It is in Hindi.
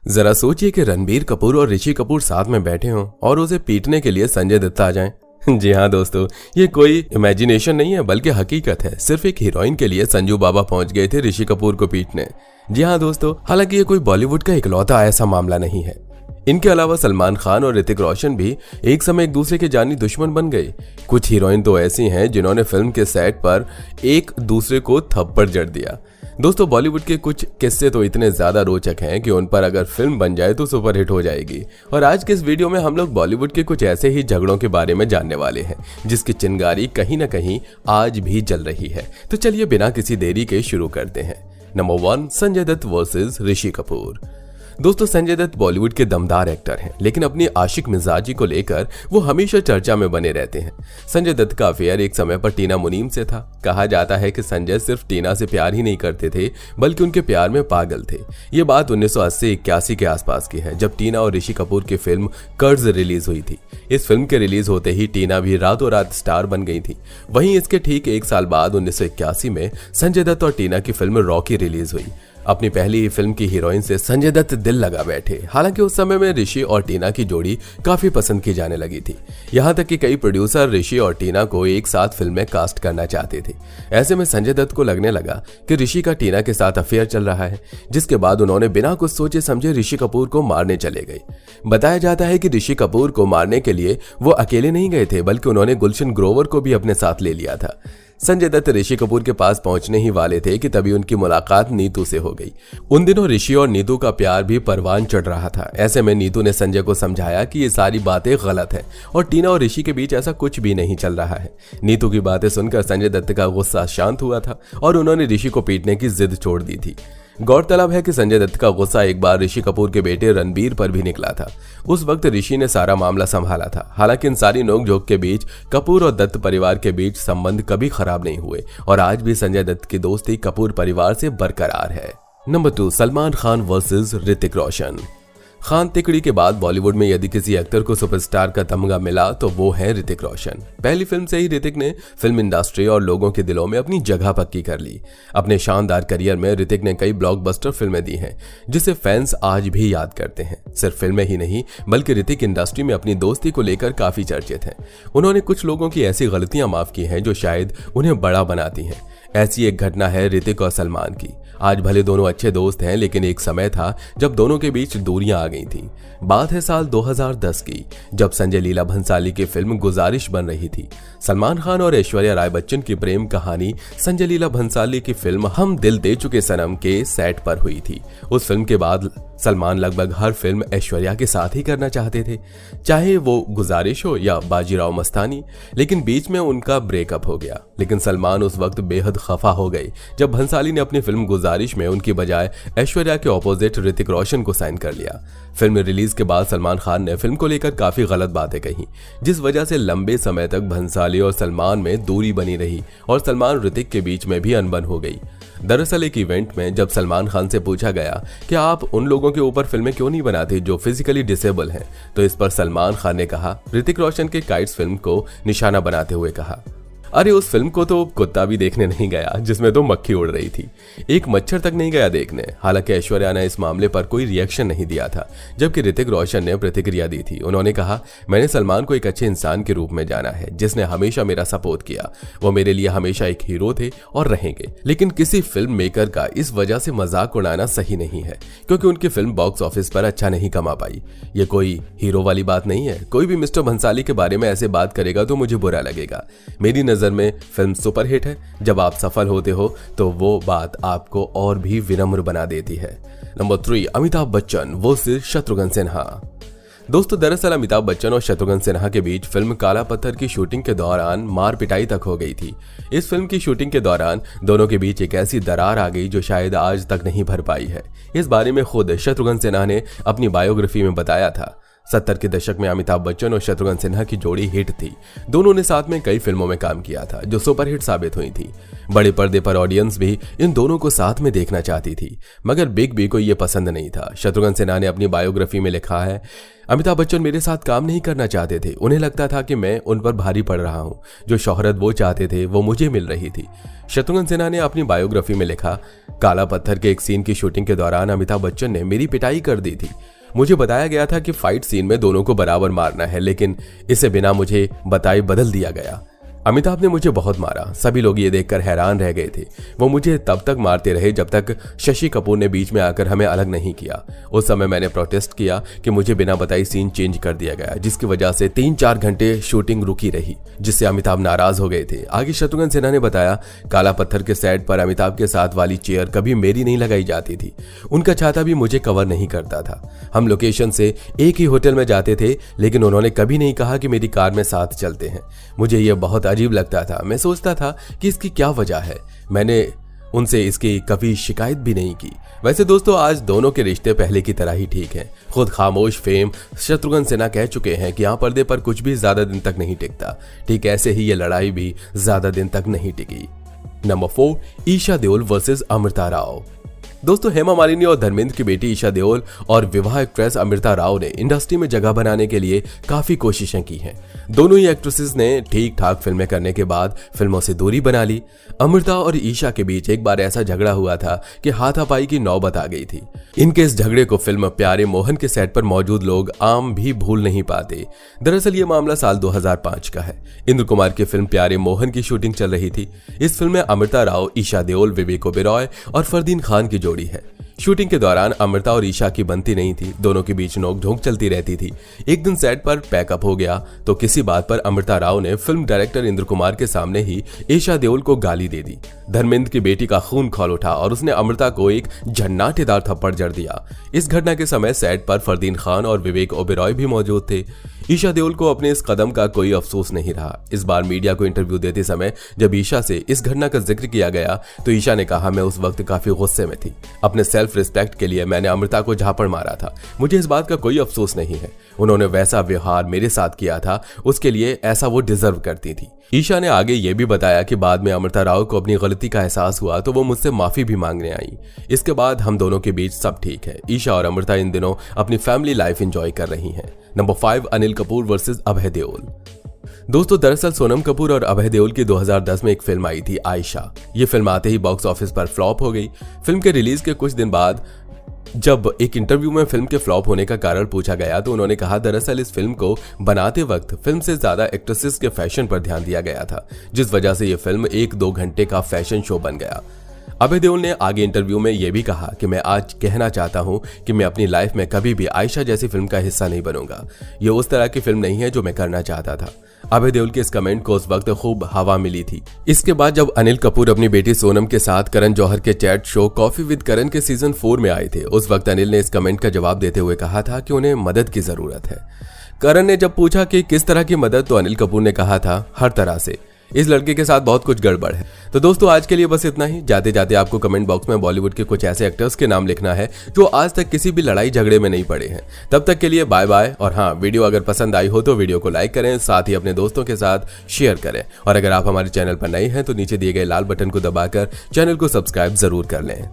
जरा सोचिए कि रणबीर कपूर और ऋषि कपूर साथ में बैठे हों और उसे पीटने के लिए संजय दत्त आ जाएं। जी हाँ दोस्तों, ये कोई इमेजिनेशन नहीं है बल्कि हकीकत है। सिर्फ एक हीरोइन के लिए संजू बाबा पहुंच गए थे ऋषि कपूर को पीटने। जी हाँ दोस्तों, हालांकि ये कोई बॉलीवुड का इकलौता ऐसा मामला नहीं है। इनके अलावा सलमान खान और ऋतिक रोशन भी एक समय एक दूसरे के जानी दुश्मन बन गए। कुछ हीरोइन तो ऐसी हैं जिन्होंने फिल्म के सेट पर एक दूसरे को थप्पड़ जड़ दिया। दोस्तों, बॉलीवुड के कुछ किस्से तो इतने ज्यादा रोचक हैं कि उन पर अगर फिल्म बन जाए तो सुपरहिट हो जाएगी। और आज के इस वीडियो में हम लोग बॉलीवुड के कुछ ऐसे ही झगड़ों के बारे में जानने वाले हैं जिसकी चिंगारी कहीं ना कहीं आज भी जल रही है। तो चलिए बिना किसी देरी के शुरू करते हैं। Number 1, Sanjay Dutt versus Rishi Kapoor. दोस्तों, संजय दत्त बॉलीवुड के दमदार एक्टर हैं, लेकिन अपनी आशिक मिजाजी को लेकर वो हमेशा चर्चा में बने रहते हैं। संजय दत्त का अफेयर एक समय पर टीना मुनीम से था। कहा जाता है कि संजय सिर्फ टीना से प्यार ही नहीं करते थे बल्कि उनके प्यार में पागल थे। ये बात 1980-81 के आसपास की है, जब टीना और ऋषि कपूर की फिल्म कर्ज रिलीज हुई थी। इस फिल्म के रिलीज होते ही टीना भी रातों रात स्टार बन गई थी। वहीं इसके ठीक एक साल बाद 1981 में संजय दत्त और टीना की फिल्म रॉकी रिलीज हुई। अपनी पहली फिल्म की हीरोइन से संजय दत्त दिल लगा बैठे। हालांकि उस समय में ऋषि और टीना की जोड़ी काफी पसंद की जाने लगी थी। यहाँ तक कि कई प्रोड्यूसर ऋषि और टीना को एक साथ फिल्म में कास्ट करना चाहते थे। ऐसे में संजय दत्त को लगने लगा कि ऋषि का टीना के साथ अफेयर चल रहा है, जिसके बाद उन्होंने बिना कुछ सोचे समझे ऋषि कपूर को मारने चले गए। बताया जाता है कि ऋषि कपूर को मारने के लिए वो अकेले नहीं गए थे बल्कि उन्होंने गुलशन ग्रोवर को भी अपने साथ ले लिया था। संजय दत्त ऋषि कपूर के पास पहुंचने ही वाले थे कि तभी उनकी मुलाकात नीतू से हो गई। उन दिनों ऋषि और नीतू का प्यार भी परवान चढ़ रहा था। ऐसे में नीतू ने संजय को समझाया कि ये सारी बातें गलत है और टीना और ऋषि के बीच ऐसा कुछ भी नहीं चल रहा है। नीतू की बातें सुनकर संजय दत्त का गुस्सा शांत हुआ था और उन्होंने ऋषि को पीटने की जिद छोड़ दी थी। गौरतलब है कि संजय दत्त का गुस्सा एक बार ऋषि कपूर के बेटे रणबीर पर भी निकला था। उस वक्त ऋषि ने सारा मामला संभाला था। हालांकि इन सारी नोकझोंक के बीच कपूर और दत्त परिवार के बीच संबंध कभी खराब नहीं हुए और आज भी संजय दत्त की दोस्ती कपूर परिवार से बरकरार है। Number 2, Salman Khan versus Hrithik Roshan. खान तिकड़ी के बाद बॉलीवुड में यदि किसी एक्टर को सुपरस्टार का तमगा मिला तो वो है ऋतिक रोशन। पहली फिल्म से ही ऋतिक ने फिल्म इंडस्ट्री और लोगों के दिलों में अपनी जगह पक्की कर ली। अपने शानदार करियर में ऋतिक ने कई ब्लॉकबस्टर फिल्में दी हैं जिसे फैंस आज भी याद करते हैं। सिर्फ फिल्में ही नहीं बल्कि ऋतिक इंडस्ट्री में अपनी दोस्ती को लेकर काफी चर्चित हैं। उन्होंने कुछ लोगों की ऐसी गलतियां माफ की हैं जो शायद उन्हें बड़ा बनाती हैं। ऐसी एक घटना है ऋतिक और सलमान की। आज भले दोनों अच्छे दोस्त हैं, लेकिन एक समय था जब दोनों के बीच दूरियां आ गई थी। बात है साल 2010 की, जब संजय लीला भंसाली की फिल्म गुजारिश बन रही थी। सलमान खान और ऐश्वर्या राय बच्चन की प्रेम कहानी संजय लीला भंसाली की फिल्म हम दिल दे चुके सनम के सेट पर हुई थी। उस फिल्म के बाद सलमान लगभग हर फिल्म ऐश्वर्या के साथ ही करना चाहते थे, चाहे वो गुजारिश हो या बाजीराव मस्तानी। लेकिन बीच में उनका ब्रेकअप हो गया। लेकिन सलमान उस वक्त बेहद खफा हो गए जब भंसाली ने अपनी फिल्म गुजारिश में उनकी बजाय ऐश्वर्या के ऑपोजिट ऋतिक रोशन को साइन कर लिया। फिल्म रिलीज के बाद सलमान खान ने फिल्म को लेकर काफी गलत बातें कही, जिस वजह से लंबे समय तक भंसाली और सलमान में दूरी बनी रही और सलमान ऋतिक के बीच में भी अनबन हो गई। दरअसल एक इवेंट में जब सलमान खान से पूछा गया कि आप उन लोगों के ऊपर फिल्में क्यों नहीं बनाते जो फिजिकली डिसेबल हैं, तो इस पर सलमान खान ने कहा, ऋतिक रोशन के काइट्स फिल्म को निशाना बनाते हुए कहा, अरे उस फिल्म को तो कुत्ता भी देखने नहीं गया जिसमें तो मक्खी उड़ रही थी, एक मच्छर तक नहीं गया देखने। हालांकि ऐश्वर्या ने इस मामले पर कोई रिएक्शन नहीं दिया था, जबकि ऋतिक रोशन ने प्रतिक्रिया दी थी। उन्होंने कहा, मैंने सलमान को एक अच्छे इंसान के रूप में जाना है जिसने हमेशा मेरा सपोर्ट किया। वो मेरे लिए हमेशा एक हीरो थे और रहेंगे। लेकिन किसी फिल्म मेकर का इस वजह से मजाक उड़ाना सही नहीं है, क्योंकि उनकी फिल्म बॉक्स ऑफिस पर अच्छा नहीं कमा पाई। ये कोई हीरो वाली बात नहीं है। कोई भी मिस्टर भंसाली के बारे में ऐसे बात करेगा तो मुझे बुरा लगेगा। मेरी नजर में फिल्म सुपरहिट है। जब आप सफल होते हो तो वो बात आपको और भी विनम्र बना देती है। Number 3, Amitabh Bachchan versus Shatrughan Sinha. दोस्तों, दरअसल अमिताभ बच्चन और शत्रुघ्न सिन्हा के बीच फिल्म काला पत्थर की शूटिंग के दौरान मार पिटाई तक हो गई थी। इस फिल्म की शूटिंग के दौरान दोनों के बीच एक ऐसी दरार आ गई जो शायद आज तक नहीं भर पाई है। इस बारे में खुद शत्रुघ्न सिन्हा ने अपनी बायोग्राफी में बताया था। 70 के दशक में अमिताभ बच्चन और शत्रुघ्न सिन्हा की जोड़ी हिट थी। दोनों ने साथ में कई फिल्मों में काम किया था जो सुपरहिट साबित हुई थी। बड़े पर्दे पर ऑडियंस भी इन दोनों को साथ में देखना चाहती थी, मगर बिग बी को यह पसंद नहीं था। शत्रुघ्न सिन्हा ने अपनी बायोग्राफी में लिखा है, अमिताभ बच्चन मेरे साथ काम नहीं करना चाहते थे। उन्हें लगता था कि मैं उन पर भारी पड़ रहा हूं। जो शोहरत वो चाहते थे वो मुझे मिल रही थी। शत्रुघ्न सिन्हा ने अपनी बायोग्राफी में लिखा, काला पत्थर के एक सीन की शूटिंग के दौरान अमिताभ बच्चन ने मेरी पिटाई कर दी थी। मुझे बताया गया था कि फाइट सीन में दोनों को बराबर मारना है, लेकिन इसे बिना मुझे बताए बदल दिया गया। अमिताभ ने मुझे बहुत मारा। सभी लोग ये देखकर हैरान रह गए थे। वो मुझे तब तक मारते रहे जब तक शशि कपूर ने बीच में आकर हमें अलग नहीं किया। उस समय मैंने प्रोटेस्ट किया कि मुझे बिना बताई सीन चेंज कर दिया गया, जिसकी वजह से 3-4 घंटे शूटिंग रुकी रही, जिससे अमिताभ नाराज हो गए थे। आगे शत्रुघ्न सिन्हा ने बताया, काला पत्थर के सेट पर अमिताभ के साथ वाली चेयर कभी मेरी नहीं लगाई जाती थी। उनका छाता भी मुझे कवर नहीं करता था। हम लोकेशन से एक ही होटल में जाते थे, लेकिन उन्होंने कभी नहीं कहा कि मेरी कार में साथ चलते हैं। मुझे यह बहुत अजीब लगता था। मैं सोचता था कि इसकी क्या वजह है। मैंने उनसे इसकी कभी शिकायत भी नहीं की। वैसे दोस्तों, आज दोनों के रिश्ते पहले की तरह ही ठीक हैं। खुद खामोश फेम शत्रुघ्न सिन्हा कह चुके हैं कि यहाँ पर्दे पर कुछ भी ज्यादा दिन तक नहीं टिकता। ठीक ऐसे ही ये लड़ाई भी ज्यादा दिन तक नहीं टिकी। Number 4, Esha Deol versus Amrita Rao. दोस्तों, हेमा मालिनी और धर्मेंद्र की बेटी ईशा देओल और विवाह एक्ट्रेस अमृता राव ने इंडस्ट्री में जगह बनाने के लिए काफी कोशिशें की हैं। दोनों ही एक्ट्रेसेस ने ठीक ठाक फिल्में करने के बाद फिल्मों से दूरी बना ली। अमृता और ईशा के बीच एक बार ऐसा झगड़ा हुआ था कि हाथापाई की नौबत आ गई थी। इनके इस झगड़े को फिल्म प्यारे मोहन के सेट पर मौजूद लोग आम भी भूल नहीं पाते। दरअसल ये मामला साल 2005 का है। इंद्र कुमार की फिल्म प्यारे मोहन की शूटिंग चल रही थी। इस फिल्म में अमृता राव, ईशा देओल, विवेक ओबेरॉय और फरदीन खान की जोड़ी है। शूटिंग के दौरान अमृता और ईशा की बनती नहीं थी। दोनों के बीच नोकझोंक चलती रहती थी। एक दिन सेट पर पैकअप हो गया तो किसी बात पर अमृता राव ने फिल्म डायरेक्टर इंद्र कुमार के सामने ही ईशा देओल को गाली दे दी। धर्मेंद्र की बेटी का खून खौल उठा और उसने अमृता को एक झन्नाटेदार थप्पड़ जड़ दिया। इस घटना के समय सेट पर फरदीन खान और विवेक ओबेरॉय भी मौजूद थे। ईशा देओल को अपने इस कदम का कोई अफसोस नहीं रहा। इस बार मीडिया को इंटरव्यू देते समय जब ईशा से इस घटना का जिक्र किया गया तो ईशा ने कहा, मैं उस वक्त काफी गुस्से में थी। अपने सेल्फ रिस्पेक्ट के लिए मैंने अमृता को झापड़ मारा था। मुझे इस बात का कोई अफसोस नहीं है। उन्होंने वैसा व्यवहार मेरे साथ किया था, उसके लिए ऐसा वो डिजर्व करती थी। ईशा ने आगे ये भी बताया कि बाद में अमृता राव को अपनी गलती का एहसास हुआ तो वो मुझसे माफी भी मांगने आई। इसके बाद हम दोनों के बीच सब ठीक है। ईशा और अमृता इन दिनों अपनी फैमिली लाइफ एंजॉय कर रही हैं। Number 5, Anil Kapoor versus Abhay Deol. दोस्तों, दरअसल सोनम कपूर और अभय देओल की 2010 में एक फिल्म आई थी, आयशा। ये फिल्म आते ही बॉक्स ऑफिस पर फ्लॉप हो गई। फिल्म के रिलीज के कुछ दिन बाद जब एक इंटरव्यू में फिल्म के फ्लॉप होने का कारण पूछा गया तो उन्होंने कहा, दरअसल इस फिल्म को बनाते वक्त फिल्म से ज्यादा एक्ट्रेसेस के फैशन पर ध्यान दिया गया था, जिस वजह से यह फिल्म 1-2 घंटे का फैशन शो बन गया। अभय देओल ने आगे इंटरव्यू में यह भी कहा कि मैं आज कहना चाहता हूं कि मैं अपनी लाइफ में कभी भी आयशा जैसी फिल्म का हिस्सा नहीं बनूंगा। यह उस तरह की फिल्म नहीं है जो मैं करना चाहता था। अभय देओल के इस कमेंट को उस वक्त खूब हवा मिली थी। इसके बाद जब अनिल कपूर अपनी बेटी सोनम के साथ करण जौहर के चैट शो कॉफी विद करण के सीजन 4 में आए थे, उस वक्त अनिल ने इस कमेंट का जवाब देते हुए कहा था कि उन्हें मदद की जरूरत है। करण ने जब पूछा कि किस तरह की मदद, तो अनिल कपूर ने कहा था, हर तरह से। इस लड़के के साथ बहुत कुछ गड़बड़ है। तो दोस्तों, आज के लिए बस इतना ही। जाते जाते आपको कमेंट बॉक्स में बॉलीवुड के कुछ ऐसे एक्टर्स के नाम लिखना है जो आज तक किसी भी लड़ाई झगड़े में नहीं पड़े हैं। तब तक के लिए बाय बाय। और हाँ, वीडियो अगर पसंद आई हो तो वीडियो को लाइक करें, साथ ही अपने दोस्तों के साथ शेयर करें। और अगर आप हमारे चैनल पर नए हैं तो नीचे दिए गए लाल बटन को दबाकर चैनल को सब्सक्राइब जरूर कर लें।